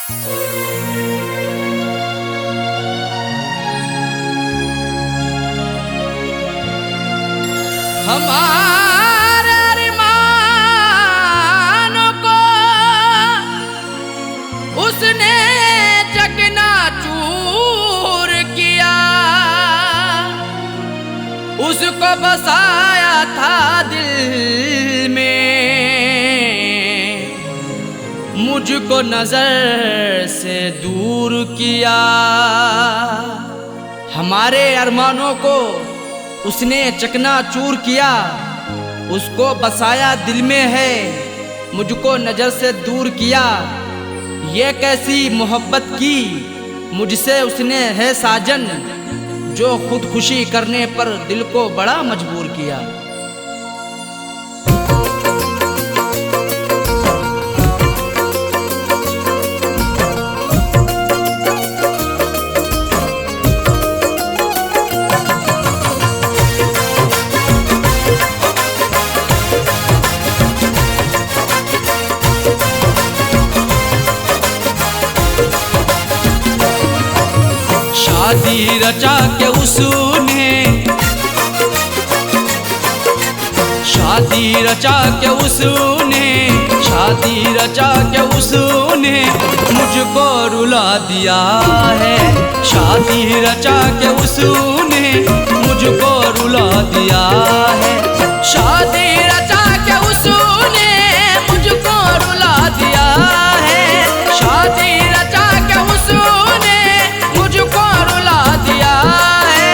हमारे अरमानों को उसने चकनाचूर किया, उसको बसाया था दिल में, मुझको नजर से दूर किया। हमारे अरमानों को उसने चकनाचूर किया, उसको बसाया दिल में है, मुझको नजर से दूर किया। ये कैसी मोहब्बत की मुझसे उसने है साजन, जो खुदकुशी करने पर दिल को बड़ा मजबूर किया। शादी रचा के उसने, शादी रचा के उसने, शादी रचा के उसने मुझको रुला दिया है। शादी रचा के उसने मुझको रुला दिया है। शादी रचा के उसने मुझको रुला दिया है। शादी रचा के उसने मुझको रुला दिया है,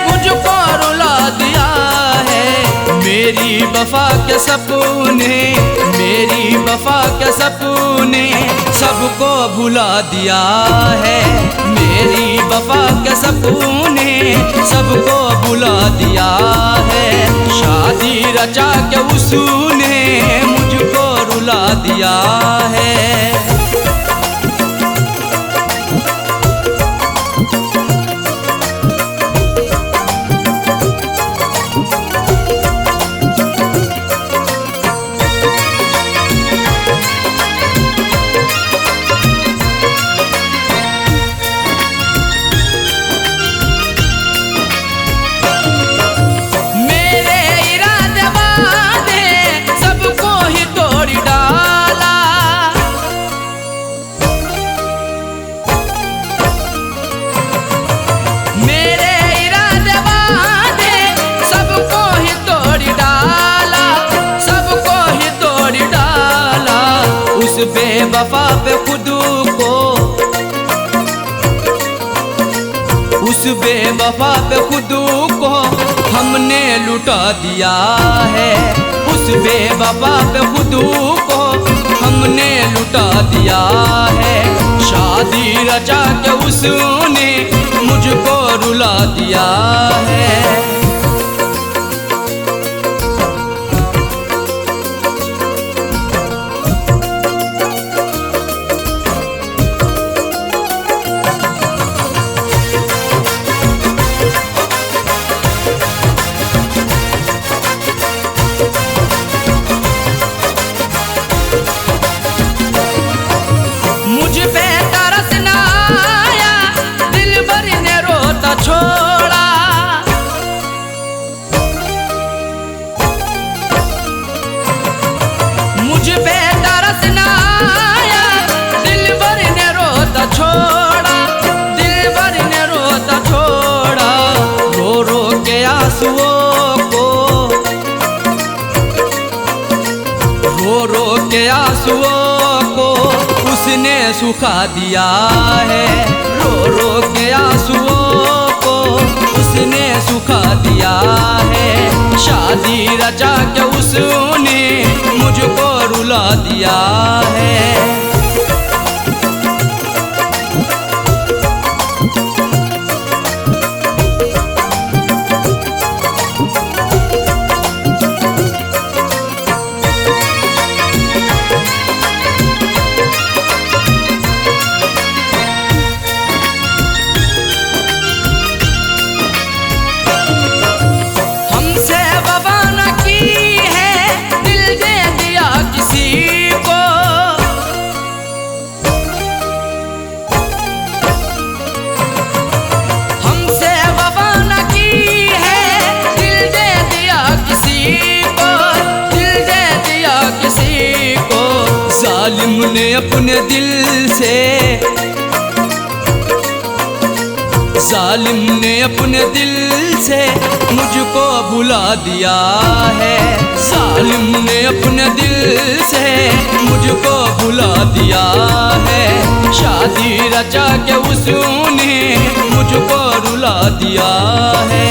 मुझको रुला दिया है। मेरी वफा के सपने, मेरी वफा के सपने सबको भुला दिया है। मेरी वफा के सपने सबको भुला दिया है। शादी रचा के उसने मुझको रुला दिया है। बेवफा पे खुद को, उस बेवफा पे खुद को हमने लुटा दिया है। उस बेवफा पे खुद को हमने लुटा दिया है। शादी रचा के उसने मुझको रुला दिया है। मुझ पे तरस ना आया, दिल भर ने रोता छोड़ा। मुझ पे तरस ना आया, दिल भर ने रोता छोड़ा। दिल भर ने रोता छोड़ा। रो रो के आंसुओं को, रो रो के आंसुओं को उसने सुखा दिया है। रो रो के आंसुओं को उसने सुखा दिया है। शादी रचा के उसने मुझको रुला दिया है। ने अपने दिल से, जालिम ने अपने दिल से मुझको भुला दिया है। जालिम ने अपने दिल से मुझको भुला दिया है। शादी रचा के उसने मुझको रुला दिया है।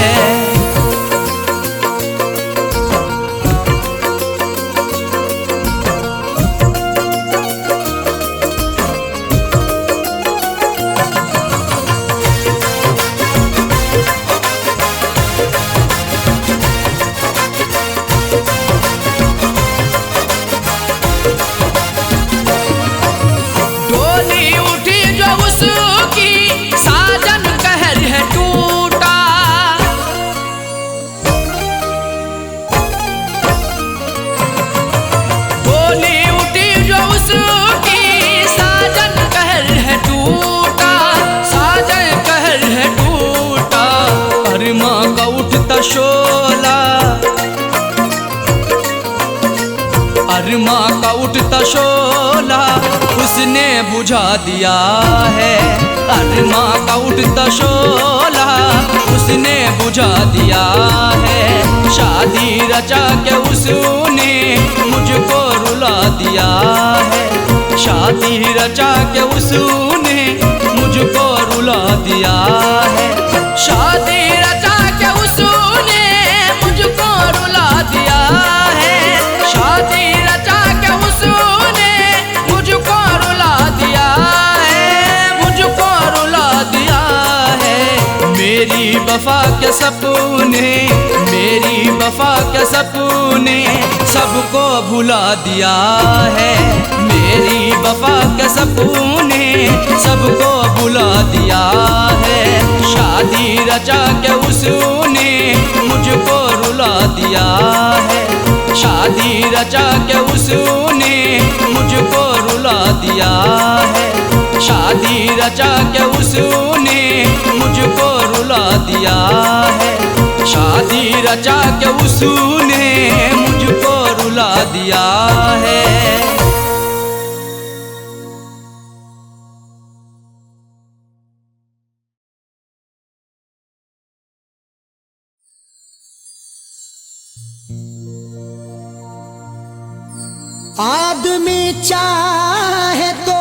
अरमा का उठता शोला उसने बुझा दिया है। अरमा का उठता शोला उसने बुझा दिया है। शादी रचा के उसने मुझको रुला दिया है। शादी रचा के उसने मुझको रुला दिया है। शादी रचा के उसने मुझको रुला दिया है। शादी रचा के उसने मुझको रुला दिया है। मुझको रुला दिया है। मेरी वफा के सपने, मेरी वफा के सपने सबको भुला दिया है। मेरी वफा के सपने सबको भुला दिया है। शादी रचा के उसने मुझको रुला दिया है। शादी रचा के उसने मुझको रुला दिया है। शादी रचा के उसने मुझको रुला दिया है। शादी रचा के उसने मुझको रुला दिया है। आदमी चाहे तो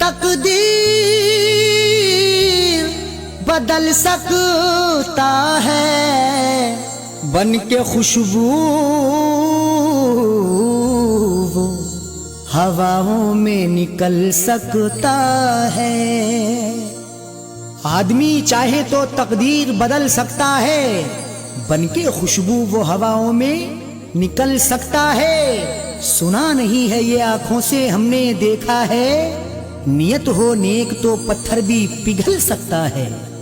तकदीर बदल सकता है। बन के खुशबू वो हवाओं में निकल सकता है। आदमी चाहे तो तकदीर बदल सकता है। बन के खुशबू वो हवाओं में निकल सकता है। सुना नहीं है ये आंखों से हमने देखा है। नियत हो नेक तो पत्थर भी पिघल सकता है।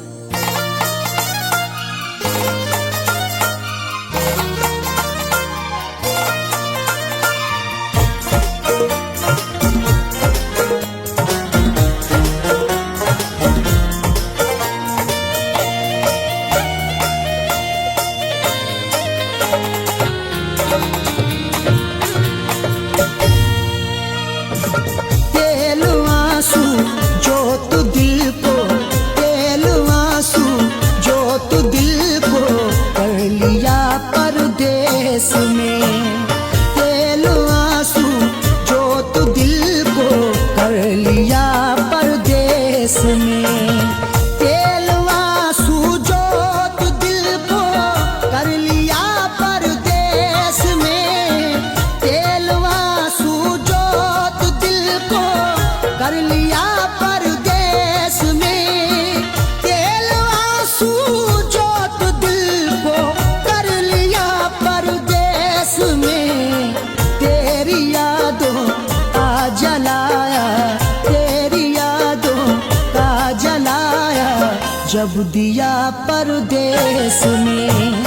जब दिया परदेस में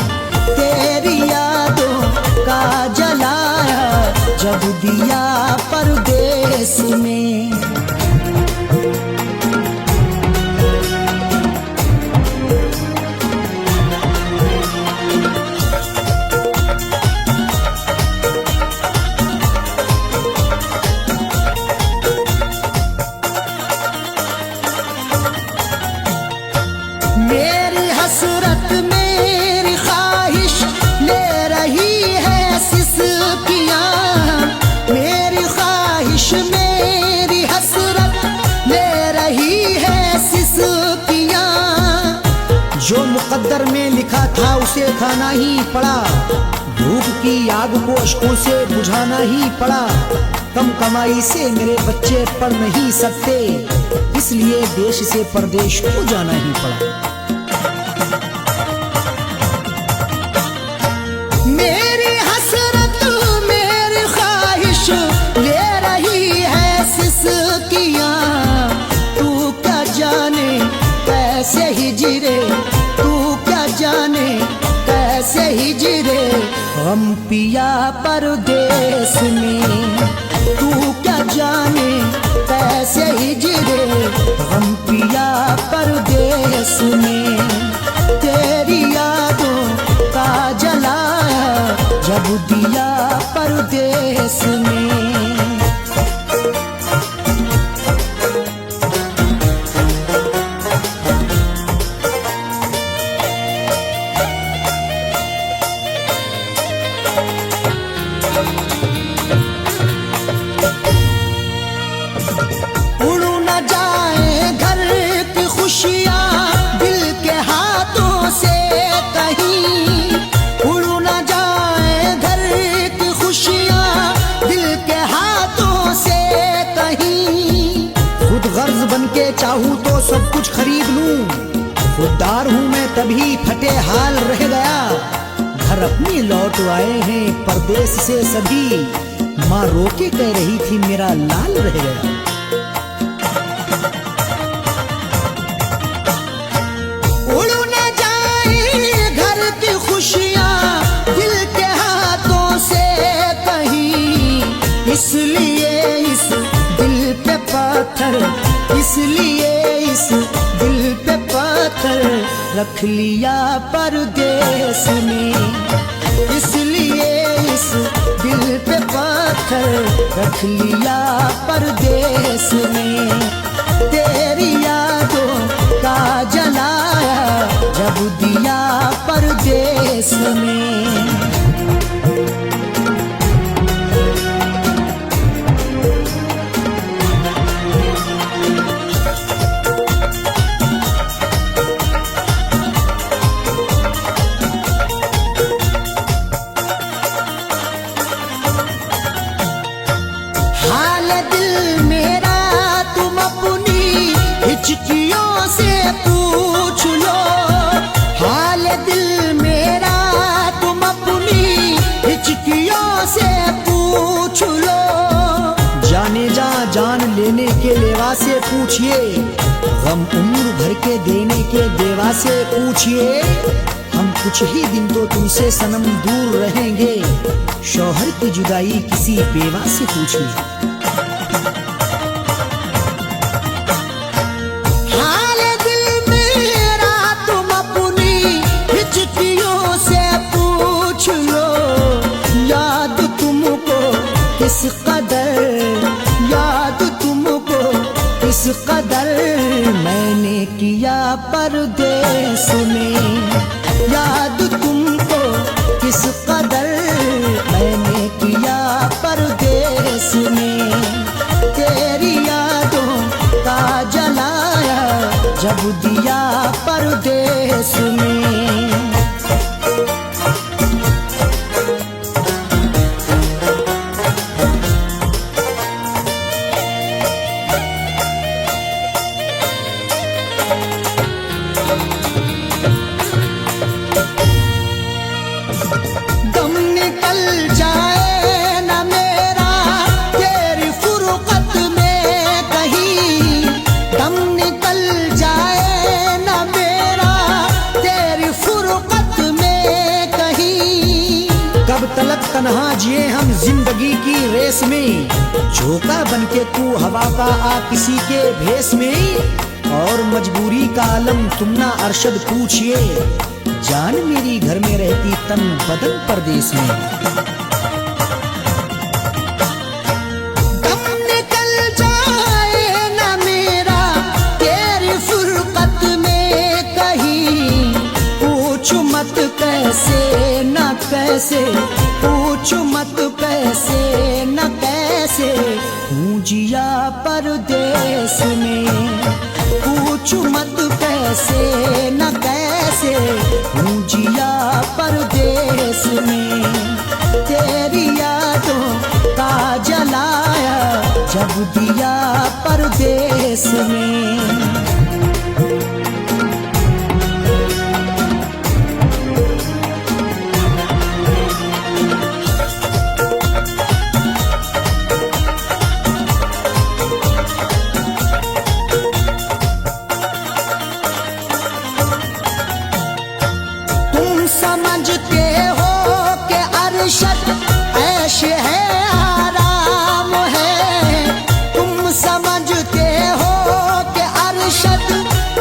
तेरी यादों का जलाया। जब दिया परदेस में मुकद्दर में लिखा था उसे खाना ही पड़ा। भूख की आग को अश्कों से बुझाना ही पड़ा। कम कमाई से मेरे बच्चे पढ़ नहीं सकते, इसलिए देश से परदेश को जाना ही पड़ा। मेरी हसरत मेरी ख्वाहिश ले रही है सिसकियां, तू क्या जाने कैसे हिजरे, तू क्या जाने कैसे हिजरे हम पिया परदेश में। तू क्या जाने कैसे हिजरे हम पिया परदेश में। तेरी यादों का जलाया जब दिया परदेश में। बनके चाहूं तो सब कुछ खरीद लूं, खुददार हूं मैं तभी फटे हाल रह गया। घर अपने लौट आए हैं परदेश से सभी, माँ रोके कह रही थी मेरा लाल रह गया। उड़ न जाए घर की खुशियां दिल के हाथों से कहीं, इसलिए इस दिल पे पत्थर, इसलिए इस दिल पे पत्थर रख लिया परदेश में। इसलिए इस दिल पे पत्थर रख लिया परदेश में। तेरी यादों का जलाया जब दिया परदेश में। हिचकियों से पूछ लो हाल दिल मेरा, तुम अपनी हिचकियों से पूछ लो। जाने जा जान लेने के लेवा से पूछिए, गम उम्र भर के देने के देवा से पूछिए। हम कुछ ही दिन तो तुमसे सनम दूर रहेंगे, शौहर की जुदाई किसी बेवा से पूछिए। किस कदर याद तुमको, किस कदर मैंने किया परदेश में। याद तुमको किस कदर मैंने किया परदेश में। तेरी यादों का जलाया जब दिया परदेश में। तन्हा जिए हम जिंदगी की रेस में, झोंका बनके तू हवा का आ किसी के भेस में। और मजबूरी का आलम तुम ना अरशद पूछिए, जान मेरी घर में रहती तन बदन परदेश में। दम निकल जाए ना मेरा तेरी फुरकत में कहीं, पूछ मत कैसे न कैसे, पूछ मत कैसे न कैसे हूँ जिया परदेस में, पूछू मत कैसे न कैसे हूँ जिया परदेस में। तेरी यादों का जलाया जब दिया परदेस में। समझते हो कि अरशद ऐश है आराम है, तुम समझते हो कि अरशद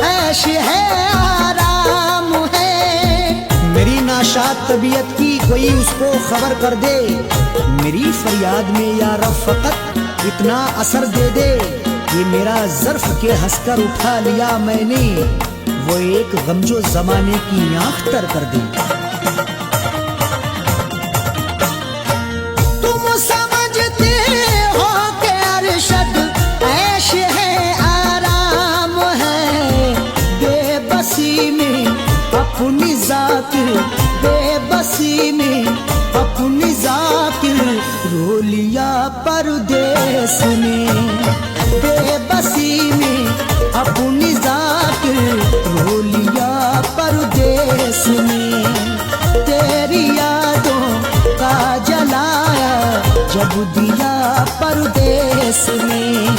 ऐश है आराम है। मेरी नाशाद तबीयत की कोई उसको खबर कर दे, मेरी फरियाद में या रब फकत इतना असर दे दे। ये मेरा ज़र्फ के हंसकर उठा लिया मैंने, वो एक गमजो जमाने की आंख तर कर दी। तुम समझते हो कि अरशद ऐश है आराम है, बेबसी में अपनी जाकिर, बेबसी में अपनी जाकिर रो लिया परदेस में। बेबसी में अपनी जाकिर रो लिया परदेस में। तेरी यादों का जलाया जब दिया परदेस में।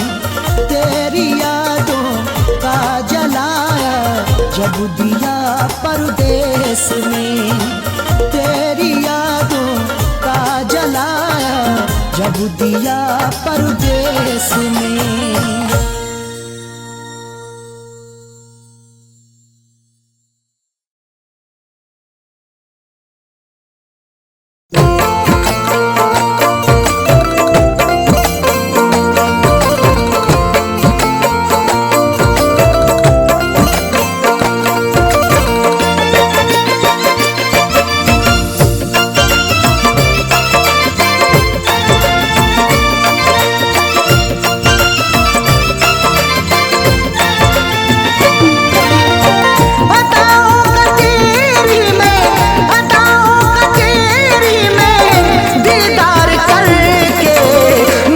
तेरी यादों का जलाया जब दिया परदेस में। तेरी यादों का जलाया जब दिया परदेस में।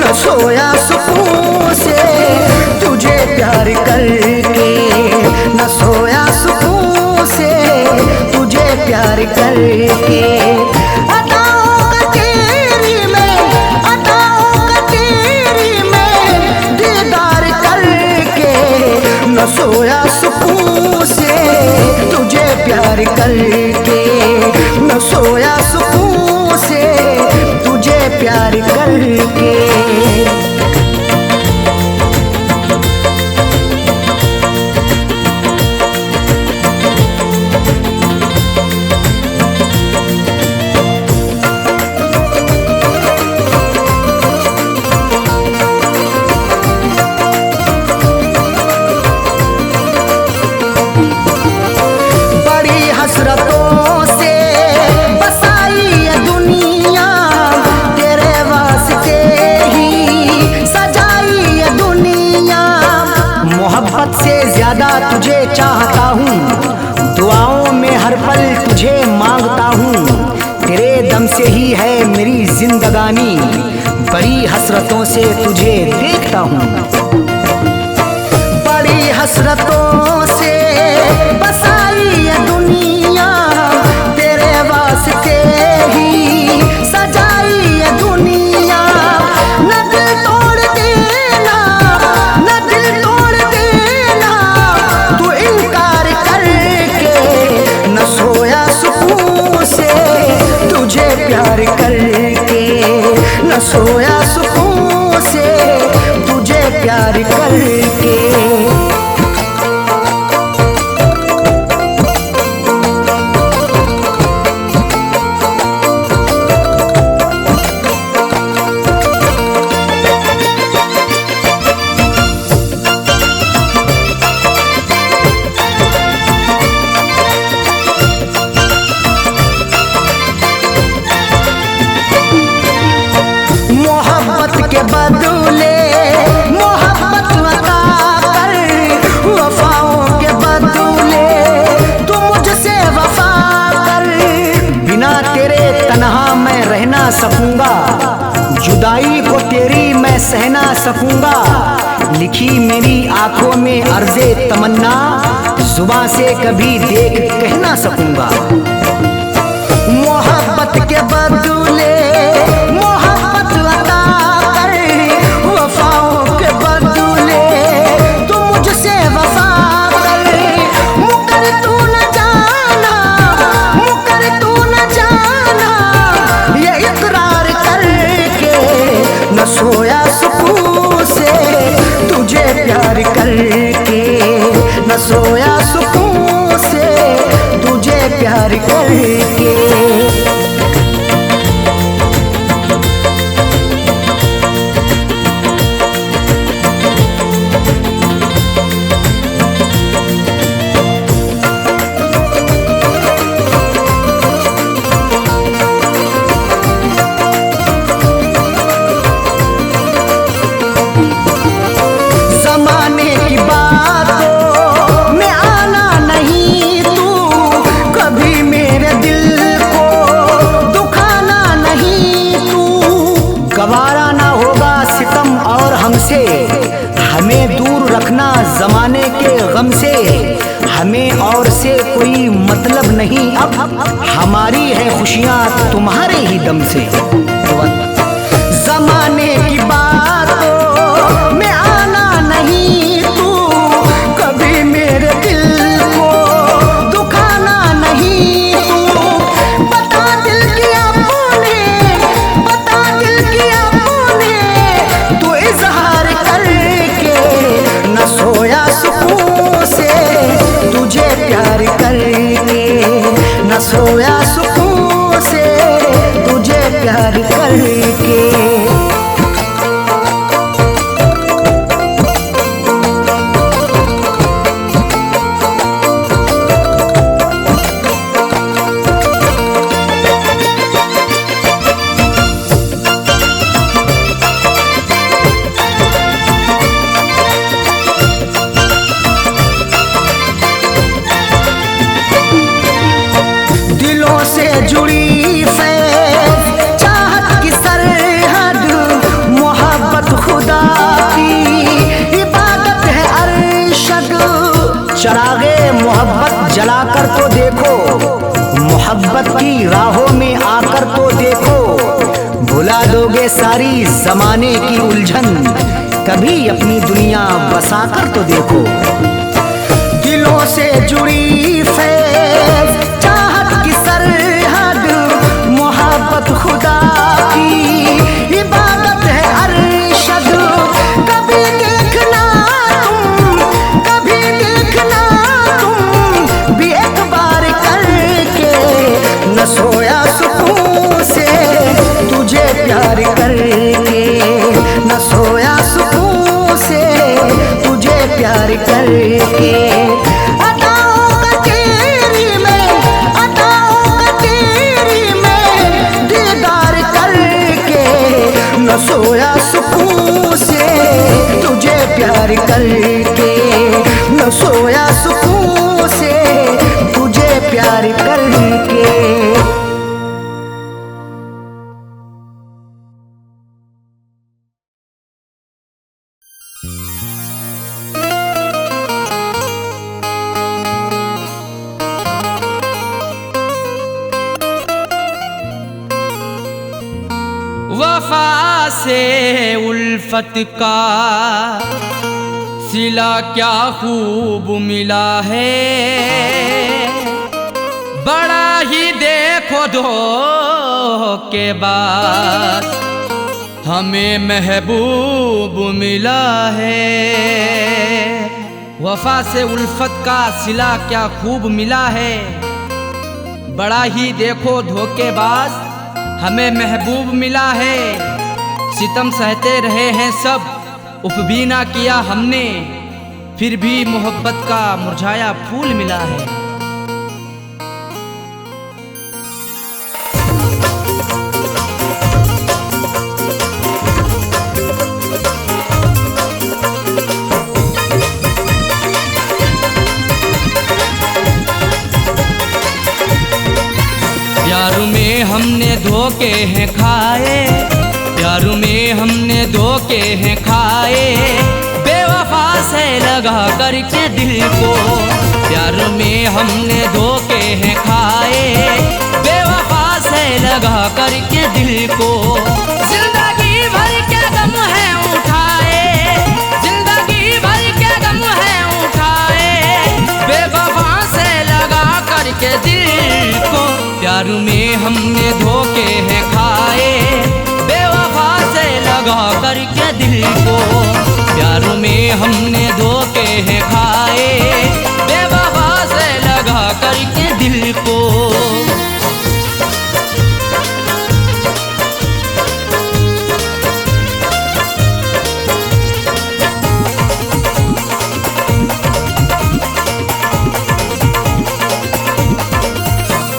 सोया सुकून से तुझे प्यार करके, न सोया सुकून से तुझे प्यार करके। तुझे चाहता हूँ, दुआओं में हर पल तुझे मांगता हूँ। तेरे दम से ही है मेरी जिंदगानी, बड़ी हसरतों से तुझे देखता हूँ। बड़ी हसरतों से बसाई ये दुनिया, तेरे वास्ते ही सजाई ये दुनिया। न दिल तोड़ देना, न दिल तोड़ देना, तू इनकार करके। न सोया सुकून से तुझे प्यार करके, न सोया सुकून से तुझे प्यार करके। मोहब्बत के बदले सकूंगा, जुदाई को तेरी मैं सह ना सकूंगा। लिखी मेरी आंखों में अर्ज़े तमन्ना, जुबां से कभी देख कह ना सकूंगा। मोहब्बत के बदले मोहब्बत अता कर, वफाओं के बदले तू मुझसे वफा कर। मुकर तू न जाना, मुकर तू न जाना, ये इकरार करके न सोया सुकून से तुझे प्यार करके, न सोया सुकून से तुझे प्यार करके। जमाने की बातों में आना नहीं तू, कभी मेरे दिल को दुखाना नहीं तू। गवारा ना होगा सितम और हमसे, हमें दूर रखना जमाने के गम से। हमें और से कोई मतलब नहीं अब, हमारी है खुशियाँ तुम्हारे ही दम से। जमाने की बातों में आना नहीं तू, कभी मेरे दिल को दुखाना नहीं तू। बता दिल किया तूने, बता दिल किया तूने, तू इजहार करके न सोया सुकून से तुझे प्यार करके, न सोया सुकून से तुझे प्यार करके। दिलों से जुड़ी फैज़ चाहत की सरहद, मोहब्बत खुदा की इबादत है अरशद। चरागे मोहब्बत जलाकर तो देखो, मोहब्बत की राहों में आकर तो देखो। भुला दोगे सारी जमाने की उलझन, कभी अपनी दुनिया बसाकर तो देखो। दिलों से जुड़ी फैज़ चाहत की सरहद, मोहब्बत खुदा की इबादत है अरशद। कभी देखना तुम, कभी देखना तुम भी एक बार करके, न सोया सुकून से तुझे प्यार करके, न सोया सुकून से तुझे प्यार करके। अताओं का तेरी में, अताओं का तेरी में दीदार करके, न सोया सुकून से तुझे प्यार करके, न सोया सुकून से तुझे प्यार करके। वफा से उल्फत का सिला क्या खूब मिला है, बड़ा ही देखो धोखे बाद हमें महबूब मिला है। वफा से उल्फत का सिला क्या खूब मिला है, बड़ा ही देखो धोखेबाज हमें महबूब मिला है। सितम सहते रहे हैं सब, उफ भी ना किया हमने, फिर भी मोहब्बत का मुरझाया फूल मिला है। प्यार में हमने धोखे हैं खाए, धोखे हैं खाए, बेवफा से लगा करके दिल को। प्यार में हमने धोखे हैं खाए, बेवफा से लगा करके दिल को। जिंदगी भर के गम है उठाए, जिंदगी भर के गम है उठाए, बेवफा से लगा करके दिल को। प्यार में हमने धोखे हैं खाए, बेवफा से लगा करके दिल को। प्यार में हमने धोखे हैं खाए, बेवफा से लगा करके दिल को।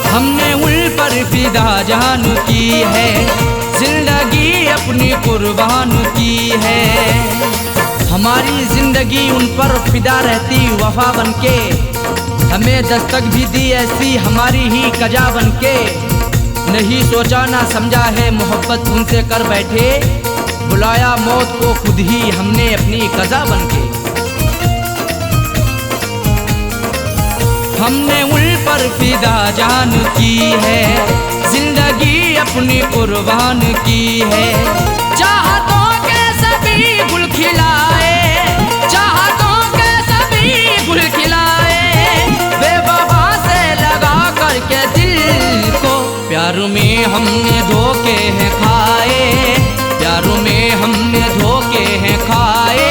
हमने उन पर फिदा जान की है, जिंदगी अपनी कुर्बान की है। हमारी जिंदगी उन पर फिदा रहती वफा बनके, हमें दस्तक भी दी ऐसी हमारी ही कजा बनके। नहीं सोचा ना समझा है मोहब्बत उनसे कर बैठे, बुलाया मौत को खुद ही हमने अपनी कजा बनके। हमने उन पर फिदा जान की है, जिंदगी अपनी कुर्बान की है। चाहतों के सभी गुल खिलाए, चाहतों के सभी गुल खिलाए, बेवफा से लगा करके दिल को। प्यार में हमने धोखे हैं खाए, प्यार में हमने धोखे हैं खाए,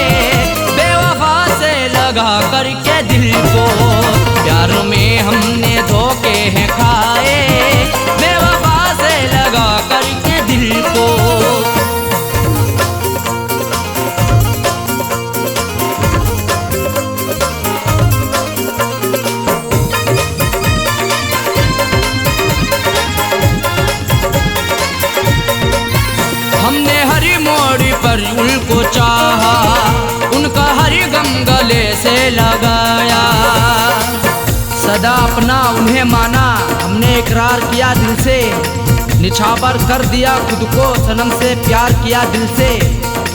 बेवफा से लगा करके दिल को। प्यार में हमने धोखे हैं खाए, बेवफा से लगा करके दिल को। हमने हर मोड़ पर उनको चाहा, उनका हर गम गले से लगाया। सदा अपना उन्हें माना, हमने इकरार किया दिल से, निछावर कर दिया खुद को सनम से प्यार किया दिल से।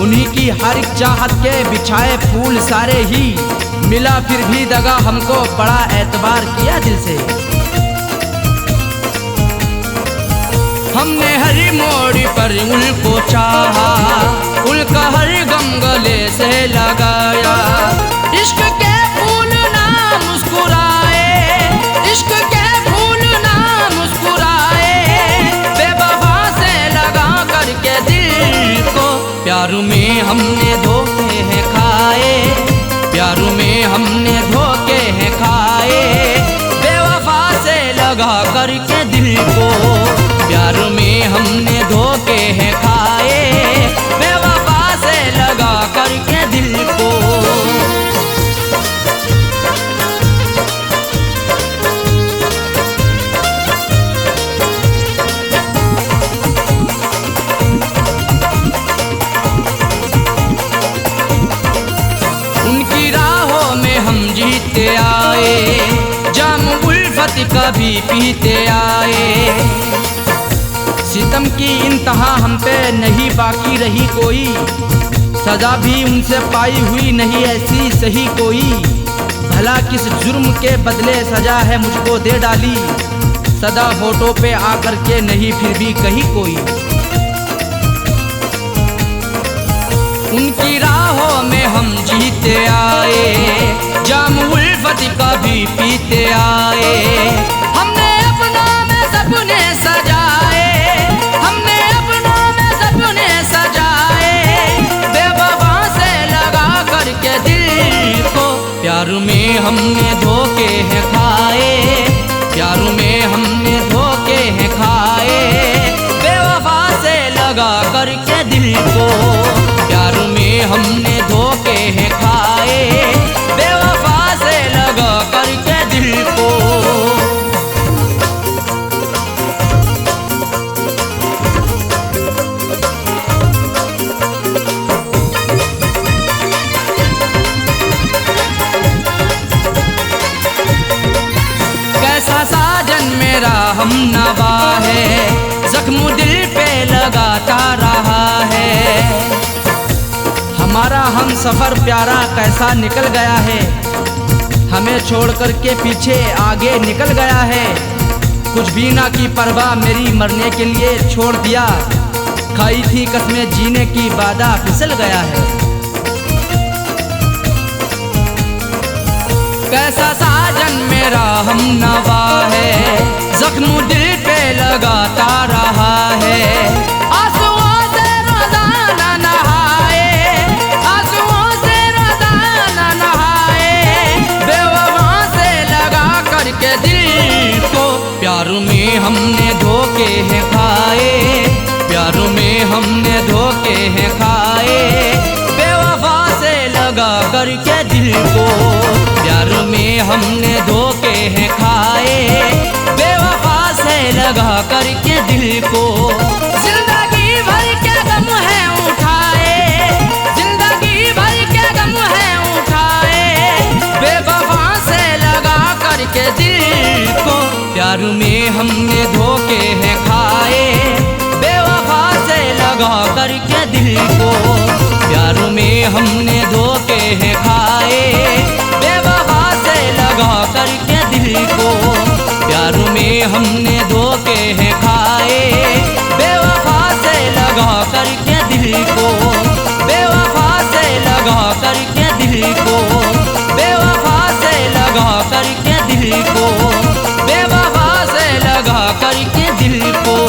उन्हीं की हर एक चाहत के बिछाए फूल सारे ही, मिला फिर भी दगा हमको बड़ा एतबार किया दिल से। हमने हर मोड़ पर उनको चाहा, उनका हर गम गले से लगाया। इश्क के फूल ना मुस्कुराए, इश्क के फूल ना मुस्कुराए, बेवफा से लगा करके दिल को। प्यार में हमने धोखे हैं खाए, प्यार में हमने धोखे हैं खाए, बेवफा से लगा करके दिल को। प्यार में हमने धोखे हैं खाए, बेवफा से लगा करके दिल को। उनकी राहों में हम जीते आए, जाम उल्फत कभी पीते आए। सितम की इंतहा हम पे नहीं बाकी रही कोई, सजा भी उनसे पाई हुई नहीं ऐसी सही कोई। भला किस जुर्म के बदले सजा है मुझको दे डाली, सदा होठों पे आकर के नहीं फिर भी कही कोई। उनकी राहों में हम जीते आए, जाम उल्फत कभी पीते आए। हमने अपनों में सपने सजाए, हमने अपनों में सपने सजाए, बेवफा से लगा करके दिल को। प्यार में हमने धोखे हैं खाए, प्यार में हमने धोखे हैं खाए, बेवफा से लगा करके दिल को। प्यार में हमने धोखे हैं खाए, बेवफा से लगा करके दिल को। कैसा साजन मेरा हम नवा है, जख्म दिल पे लगाता रहा है। हम सफर प्यारा कैसा निकल गया है, हमें छोड़ कर के पीछे आगे निकल गया है। कुछ भी ना की परवाह मेरी मरने के लिए छोड़ दिया, खाई थी कसमें जीने की वादा फिसल गया है। कैसा साजन मेरा हम नवा है, जख्म दिल पे लगाता रहा है। आंसुओं से रोजाना नहाए, आंसुओं से रोजाना नहाए, बेवफा से लगा करके दिल को प्यार में हमने धोखे हैं खाए, प्यार में हमने धोखे हैं खाए, बेवफा से लगा करके दिल को प्यार में हमने धोखे हैं खाए, बेवफा से लगा करके दिल को। जिंदगी भर के गम है उठाए, जिंदगी भर के गम है उठाए, बेवफा से लगा करके दिल को प्यार में हमने धोखे हैं खाए, बेवफा से लगा करके दिल को प्यार में हमने धोखे हैं खाए, बेवफा से लगा करके दिल को प्यार में हमने धोखे हैं खाए, बेवफा से लगा करके दिल को, बेवफा से लगा करके दिल को, बेवफा से लगा करके दिल को, बेवफा से लगा करके दिल को।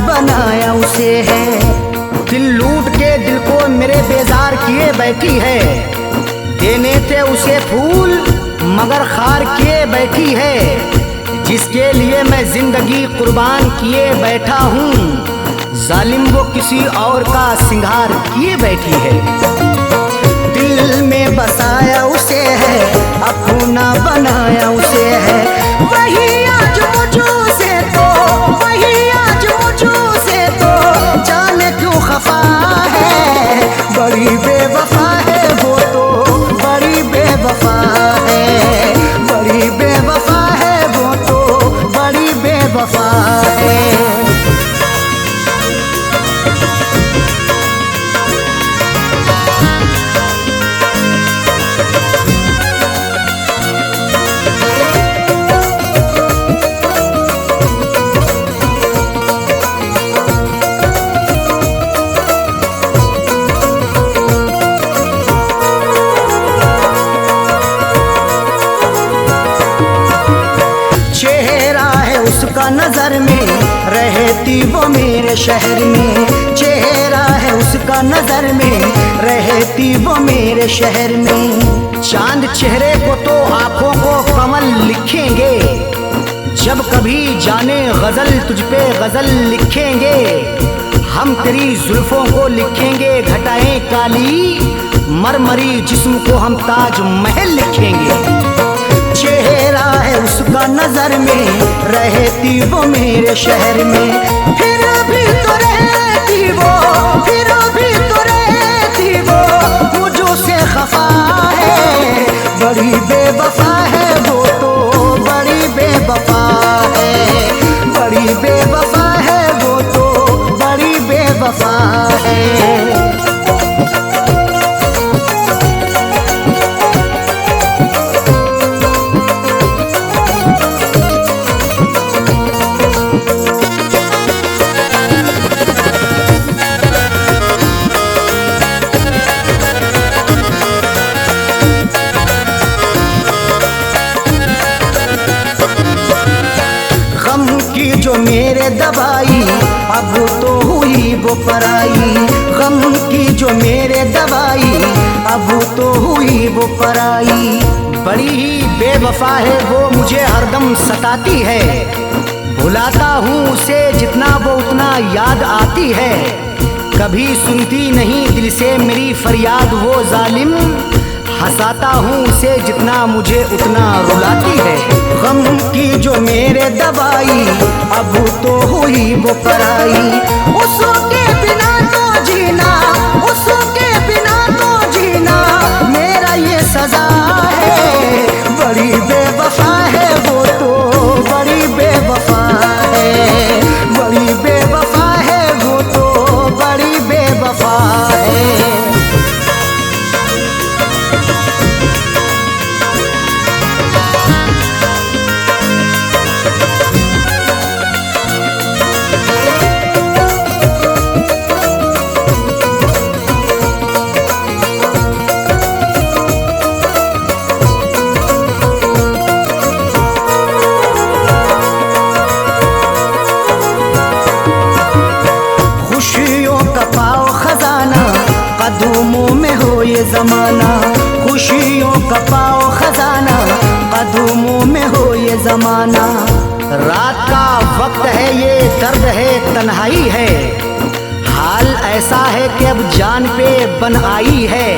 बनाया उसे है। दिल लूट के दिल को मेरे बेजार किए बैठी है, देने थे उसे फूल मगर खार किए बैठी है। जिसके लिए मैं जिंदगी कुर्बान किए बैठा हूँ, जालिम वो किसी और का सिंगार किए बैठी है। दिल में बसाया उसे है, अपना बनाया उसे है, वही आज मुझसे तो, वही आज मुझसे तो जाने क्यों खफा है। बड़ी बेवफा है वो तो, बड़ी बेवफा है, बड़ी बेवफा है वो तो, बड़ी बेवफा है। नजर में रहती वो मेरे शहर में, चेहरा है उसका नजर में रहती वो मेरे शहर में। चांद चेहरे को तो आंखों को कमल लिखेंगे, जब कभी जाने गजल तुझ पे गजल लिखेंगे। हम तेरी जुल्फों को लिखेंगे घटाएं काली, मरमरी जिस्म को हम ताज महल लिखेंगे। चेहरा है उसका नजर में, रहती वो मेरे शहर में, फिर भी तो रहती वो, फिर भी तो रहती वो, मुझो से खफा है, बड़ी बेवफा है वो तो, बड़ी बेवफा है, बड़ी बेवफा है वो तो, बड़ी बेवफा है। जो मेरे दवाई अब तो हुई वो पराई, गम की जो मेरे दवाई अब तो हुई वो पराई। बड़ी ही बेवफा है वो, मुझे हरदम सताती है, भुलाता हूँ उसे जितना वो उतना याद आती है। कभी सुनती नहीं दिल से मेरी फरियाद वो जालिम, हंसाता हूँ उसे जितना मुझे उतना रुलाती है। गम की जो मेरे दवाई अब तो हुई वो पराई, उसके बिना तो जीना, उसके बिना तो जीना मेरा ये सजा है। बड़ी बेवफा है वो तो, बड़ी बेवफा है, बड़ी बेवफा है वो तो, बड़ी बेवफा है। कदमों में हो ये जमाना, खुशियों का पाओ खजाना, कदमों में हो ये जमाना। रात का वक्त है ये दर्द है तन्हाई है, हाल ऐसा है कि अब जान पे बन आई है,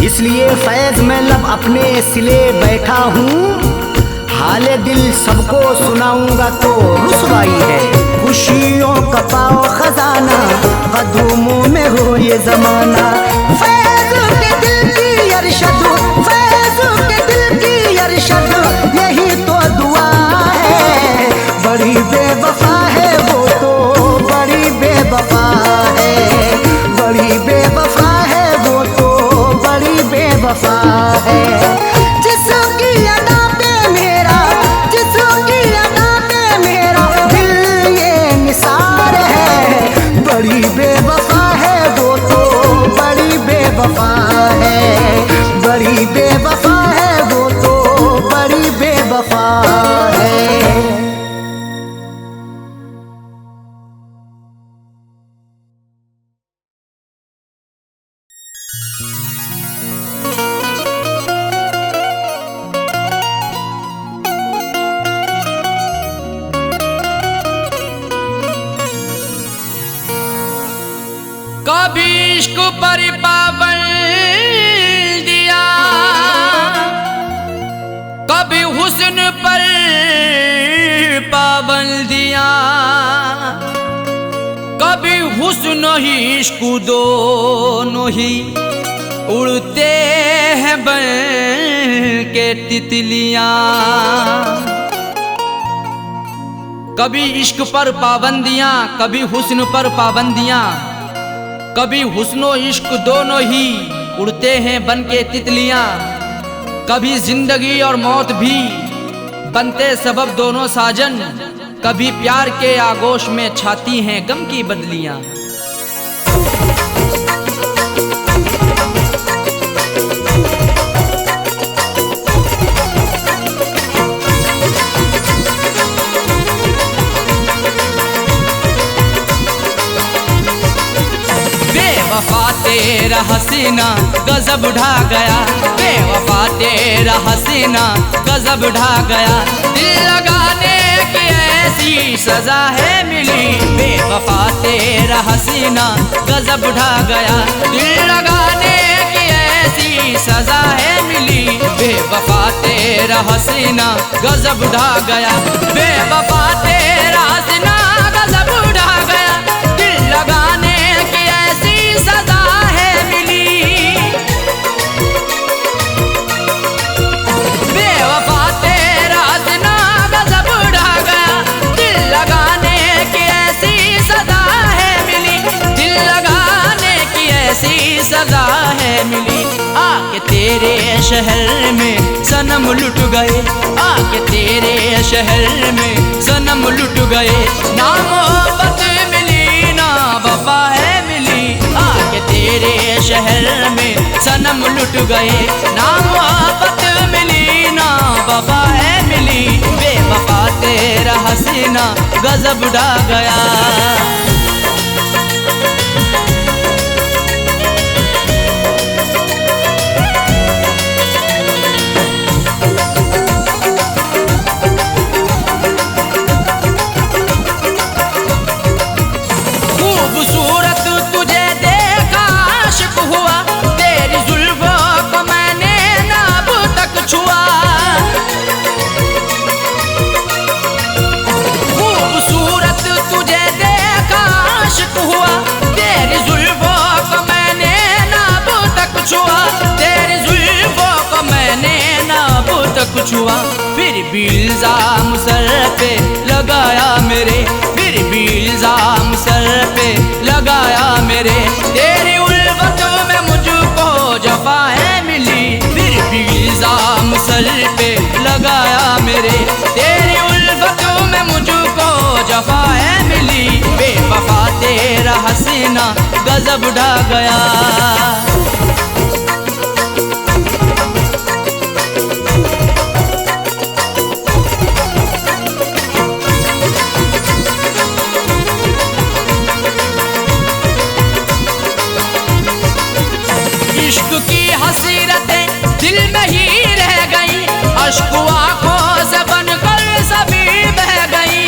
इसलिए फैज में लब अपने सिले बैठा हूँ। हाले दिल सबको सुनाऊंगा तो रुसवाई है। खुशियों का पाओ खजाना, कदमों में हो ये जमाना। फैज के दिल की अरशद, फैज के दिल की अरशद, यही तो दुआ है। बड़ी बेवफा है वो तो, बड़ी बेवफा है, बड़ी बेवफा है वो तो, बड़ी बेवफा है। जिसकी अदा पे मेरा, जिसकी अदा पे मेरा दिल ये निसार है। बड़ी बेवफा है वो तो, बड़ी बेवफा है, बड़ी बेवफा है वो तो, बड़ी बेवफा है। कभी इश्क पर पाबंद दिया, कभी हुस्न पर पाबंदियां, कभी हुस्न ही इश्क दोनों ही उड़ते हैं बन के तितलियां। कभी इश्क पर पाबंदियां, कभी हुस्न पर पाबंदियां, कभी हुस्नो इश्क दोनों ही उड़ते हैं बन के तितलियां। कभी जिंदगी और मौत भी बनते सबब दोनों साजन, कभी प्यार के आगोश में छाती हैं गम की बदलियां। बेवफा तेरा हसीना गजब ढा गया, बेवफा तेरा हसीना गजब ढा गया। दिल लगाने की ऐसी सजा है मिली, बेवफा तेरा हसीना गजब ढा गया। दिल लगाने की ऐसी सजा है मिली। बेवफा तेरा हसीना गजब ढा गया, बेवफा तेरा हसीना गजब ढा गया, दिल लगाने की ऐसी सजा है मिली। बेवफा तेरा हसीना गजब ढा गया, दिल लगाने की ऐसी सजा है मिली, दिल लगाने की ऐसी सजा है मिली। आके तेरे शहर में सनम लुट गए, आके तेरे शहर में सनम लुट गए, ना मोहब्बत मिली ना वफा है मिली। आके तेरे शहर में सनम लुट गए, ना मोहब्बत मिली ना वफा है मिली। बेवफा तेरा हसीना गजब ढा गया। खूबसूरत तुझे देखा आशिक हुआ, तेरी जुल्फों को मैंने ना अब तक छुआ। खूबसूरत तुझे देखा आशिक हुआ, तेरी जुल्फों को मैंने ना अब तक छुआ, तेरी जुल्फों को मैंने ना अब तक छुआ। फिर भी इल्जाम सर पे लगाया मेरे, फिर भी इल्जाम सर पे लगाया मेरे, तेरी उल्फत में मुझको जफा है मिली। फिर भी इल्जाम सर पे लगाया मेरे, तेरी उल्फत में मुझको जफा है मिली। बेवफा तेरा हसीना गजब ढा गया। इश्क की हसीरतें दिल में ही रह गई, अश्क आंखों से बनकर सभी बह गई।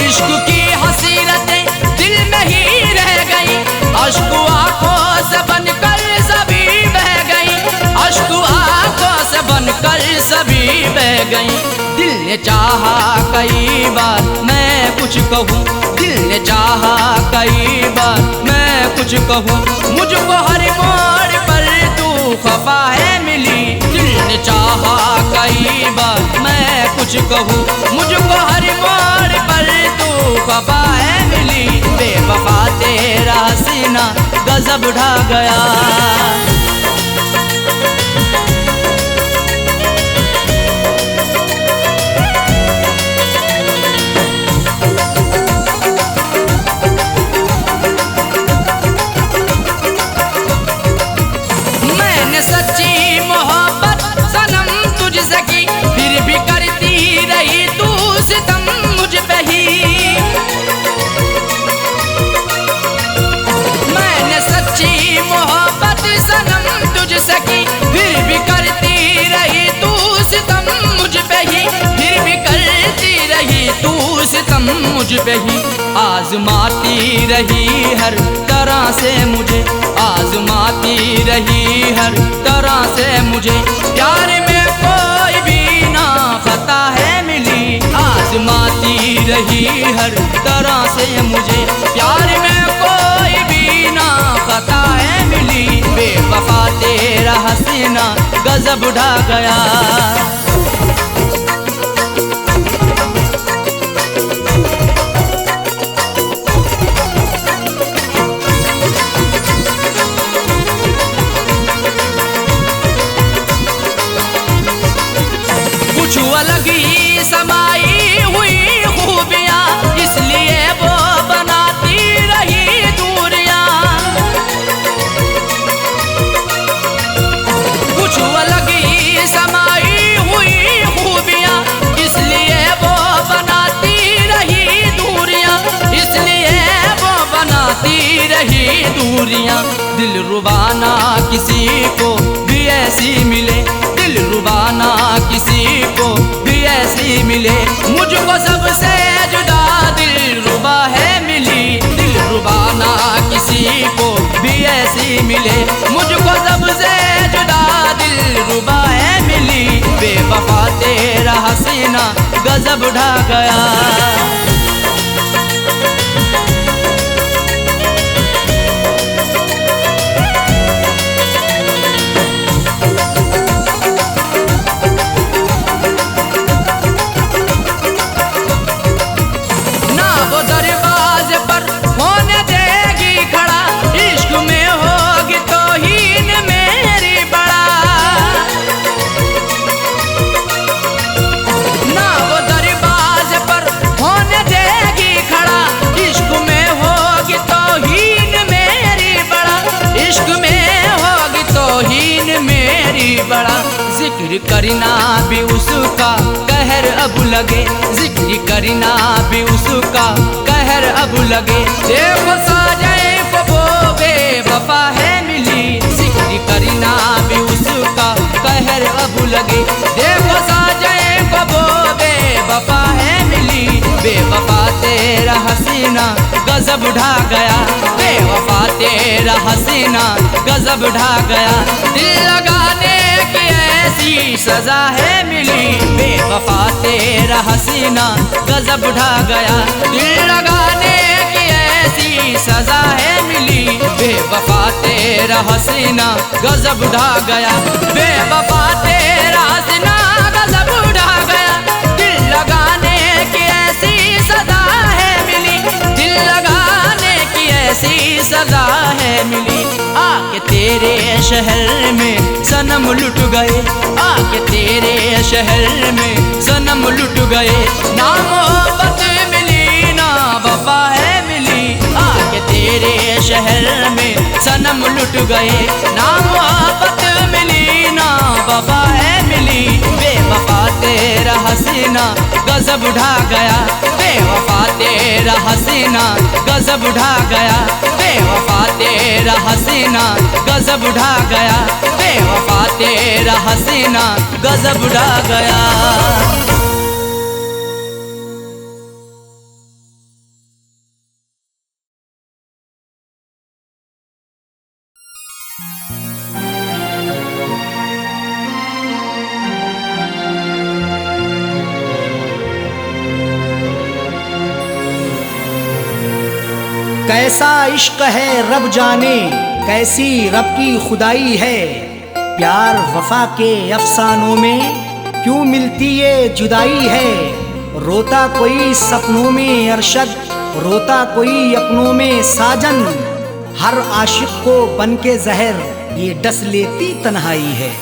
इश्क की हसीरतें दिल में ही रह गई, अश्क आंखों से बनकर सभी बह गई, अश्क आंखों से बनकर सभी बह गई। दिल ने चाहा कई बार मैं कुछ कहूँ, दिल ने चाहा कई बार मैं कुछ कहूँ, मुझको हर मोड़ पर तू खफा है मिली। दिल ने चाहा कई बार मैं कुछ कहूँ, मुझको हर मोड़ पर तू खफा है मिली। बेवफा तेरा हसीना गजब ढा गया। सच्ची मोहब्बत सनम तुझसे की, फिर भी करती रही तू सितम मुझ पे ही। मैंने सच्ची मोहब्बत सनम तुझसे की, फिर भी करती रही तू सितम मुझ पे ही, फिर भी करती रही तू सितम मुझ पे ही। आजमाती रही हर तरह से मुझे, आजमाती रही हर तरह से मुझे, प्यार में कोई भी ना खता है मिली। आजमाती रही हर तरह से मुझे, प्यार में कोई भी ना खता है मिली। बेवफा तेरा हसीना गजब ढा गया। कुछ अलग ही समाई हुई खूबियाँ, इसलिए वो बनाती रही दूरियाँ। कुछ अलग ही समाई हुई खूबियाँ, इसलिए वो बनाती रही दूरियाँ, इसलिए वो बनाती रही दूरियाँ। दिल रुबाना किसी को भी ऐसी मिले, दिल रुबाना किसी को भी ऐसी मिले, मुझको सबसे जुदा दिल रुबा है मिली। दिल रुबाना किसी को मिले, मुझको सबसे जुदा दिल रुबा है मिली, बेवफा तेरा हसीना गजब ढा गया। जिक्र करना भी उसका कहर अब लगे, जिक्र करना भी उसका कहर अब लगे, देखो साजाए वो बेवफा है मिली, जिक्र करना भी उसका कहर अब लगे, देखो साजाए वो बेवफा है मिली, बेवफा तेरा हसीना गजब ढा गया, बेवफा तेरा हसीना गजब ढा गया, दिल लगाने की ऐसी सजा है मिली, बेवफा तेरा हसीना गजब ढा गया, दिल लगाने की ऐसी सजा है मिली, बेवफा तेरा हसीना गजब ढा गया, बेवफा तेरा हसीना गजब ढा गया, दिल लगाने की ऐसी सजा है मिली, दिल लगाने की ऐसी सजा है मिली, आके तेरे शहर में सनम लुट गए, आके तेरे शहर में सनम लुट गए, ना मोहब्बत मिली ना वफा है मिली, आके तेरे शहर में सनम लुट गए, ना मोहब्बत मिली ना वफा है मिली, बेवफा तेरा हसीना गजब ढा गया, बेवफा तेरा हसीना गजब ढा गया, बेवफा तेरा हसीना गजब ढा गया, बेवफा तेरा हसीना गजब ढा गया। कैसा इश्क है रब जाने, कैसी रब की खुदाई है, प्यार वफा के अफसानों में क्यों मिलती ये जुदाई है, रोता कोई सपनों में अरशद, रोता कोई अपनों में साजन, हर आशिक को बन के जहर ये डस लेती तन्हाई है।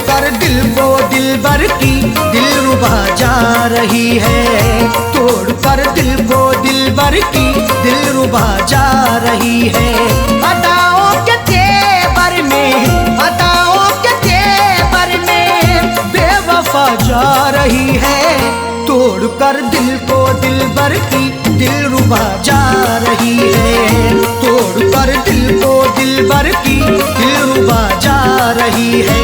कर दिल को दिलबर की दिलरुबा जा रही है, तोड़ कर दिल को दिलबर की दिलरुबा जा रही है, अदाओं के तेवर में, अदाओं के तेवर में बेवफा जा रही है, तोड़ कर दिल को दिलबर की दिलरुबा जा रही है, तोड़ कर दिल को दिलबर की दिलरुबा जा रही है,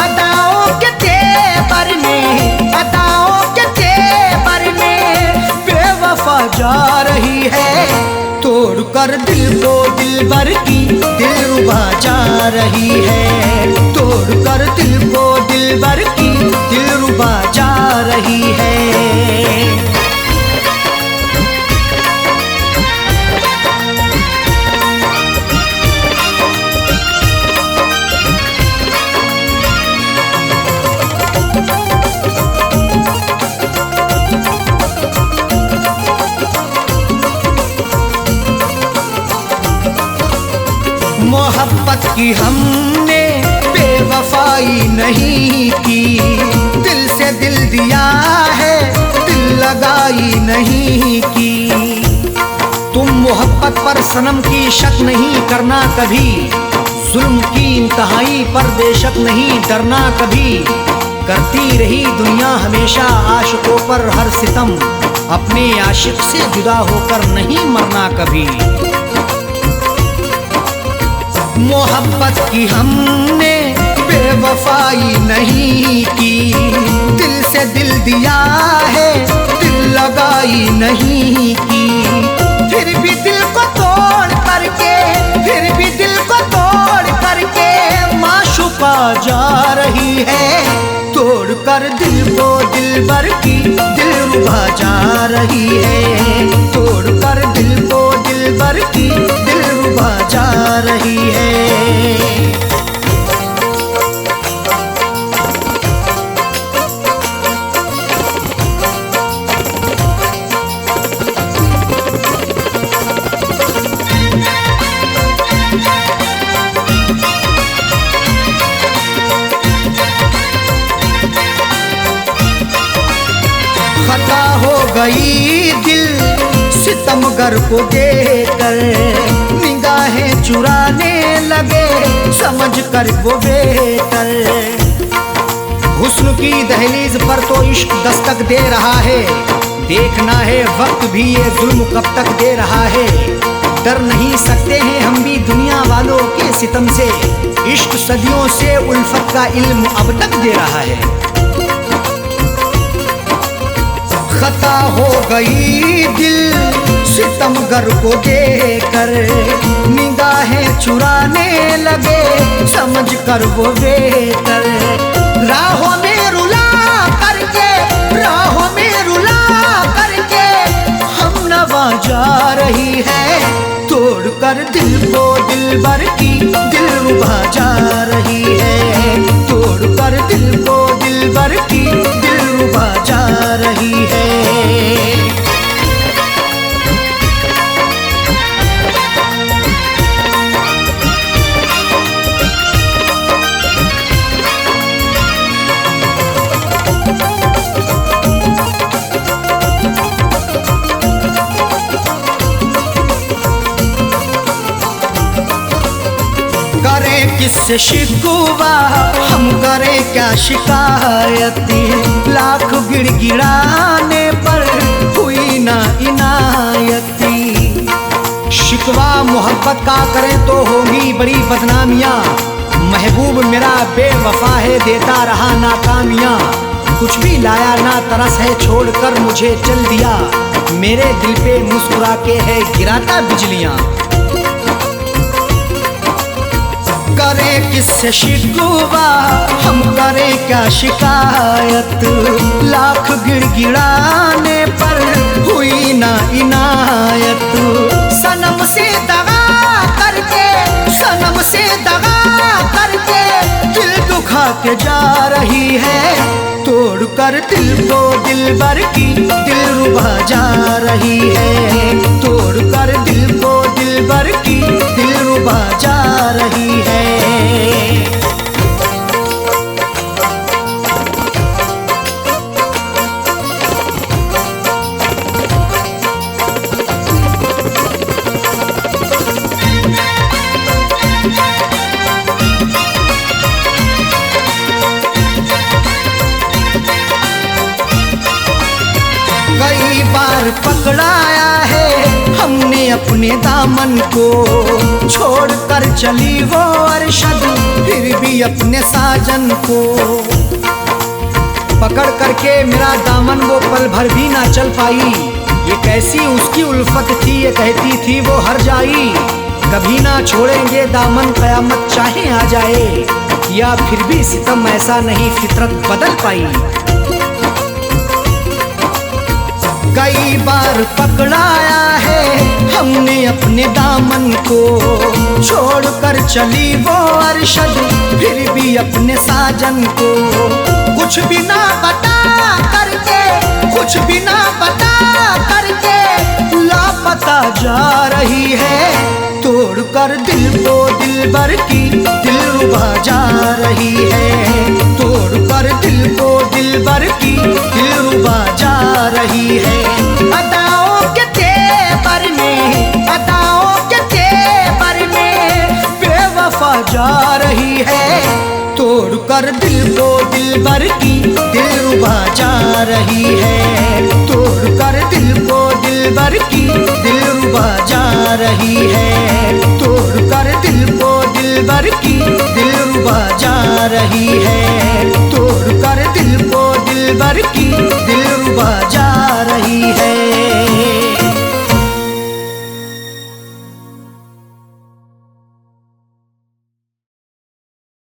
अदाओं के तेवर में, अदाओं के तेवर में बेवफा जा रही है, तोड़ कर दिल को दिलबर की दिलरुबा जा रही है, तोड़ कर दिल को दिलबर की दिलरुबा जा रही है। मोहब्बत की हमने बेवफाई नहीं की, दिल से दिल दिया है दिल लगाई नहीं की, तुम मोहब्बत पर सनम की शक नहीं करना कभी, जुल्म की इंतहाई पर बेशक नहीं डरना कभी, करती रही दुनिया हमेशा आशिकों पर हर सितम, अपने आशिक से जुदा होकर नहीं मरना कभी। मोहब्बत की हमने बेवफाई नहीं की, दिल से दिल दिया है, दिल लगाई नहीं की। फिर भी दिल को तोड़ करके, फिर भी दिल को तोड़ करके माशूका जा रही है। तोड़ कर दिल को दिलबर की दिलरुबा जा रही है। तोड़ कर दिल को दिलबर की दिलरुबा जा रही है। खता हो गई दिल सितमगर को देकर, निगाहें चुराने लगे समझ कर वो बेहतर। हुस्न की दहलीज पर तो इश्क दस्तक दे रहा है, देखना है वक्त भी ये जुल्म कब तक दे रहा है। डर नहीं सकते हैं हम भी दुनिया वालों के सितम से, इश्क सदियों से उल्फत का इल्म अब तक दे रहा है। खता हो गई दिल सितमगर को देकर, निगाहें चुराने लगे समझ कर वो बेहतर। राहों में रुला करके, राहों में रुला करके हम नवा जा रही है। तोड़ कर दिल को दिलबर की दिलरुबा जा रही है। तोड़ कर दिल को दिलबर की दिलरुबा जा रही है। करें किससे शिकवा हम करें क्या शिकायती, लाख गिड़गिड़ाने पर हुई ना इनायती। शिकवा मोहब्बत का करें तो होगी बड़ी बदनामियाँ, महबूब मेरा बेवफा है देता रहा नाकामियाँ। कुछ भी लाया ना तरस है छोड़कर मुझे चल दिया, मेरे दिल पे मुस्कुरा के है गिराता बिजलियाँ। करें किससे शिकवा हम करें क्या शिकायत, लाख गिड़गिड़ाने पर हुई ना इनायत। सनम से दगा करके, सनम से दगा करके दिल दुखा के जा रही है। तोड़ कर दिल को दिलबर की दिलरुबा जा रही है। तोड़ कर दिल को दिलबर की दिलरुबा जा रही है। कई बार पकड़ाया है हमने अपने दामन को, छोड़ कर चली वो अरशद फिर भी अपने साजन को। पकड़ करके मेरा दामन वो पल भर भी ना चल पाई, ये कैसी उसकी उल्फत थी ये कहती थी वो हर जाई। कभी ना छोड़ेंगे दामन कयामत चाहे आ जाए, या फिर भी सितम ऐसा नहीं फितरत बदल पाई। कई बार पकड़ाया है हमने अपने दामन को, छोड़ कर चली वो अरशद फिर भी अपने साजन को। कुछ भी ना बता करके, कुछ भी ना बता करके लापता जा रही है। तोड़ कर दिल को दिलबर की दिलरुबा जा रही है। तोड़ कर दिल को दिलबर की दिलरुबा जा रही है। अदाओं के तेवर में, अदाओं के तेवर में बेवफा जा रही है। तोड़ कर दिल को दिलबर की दिलरुबा जा रही है।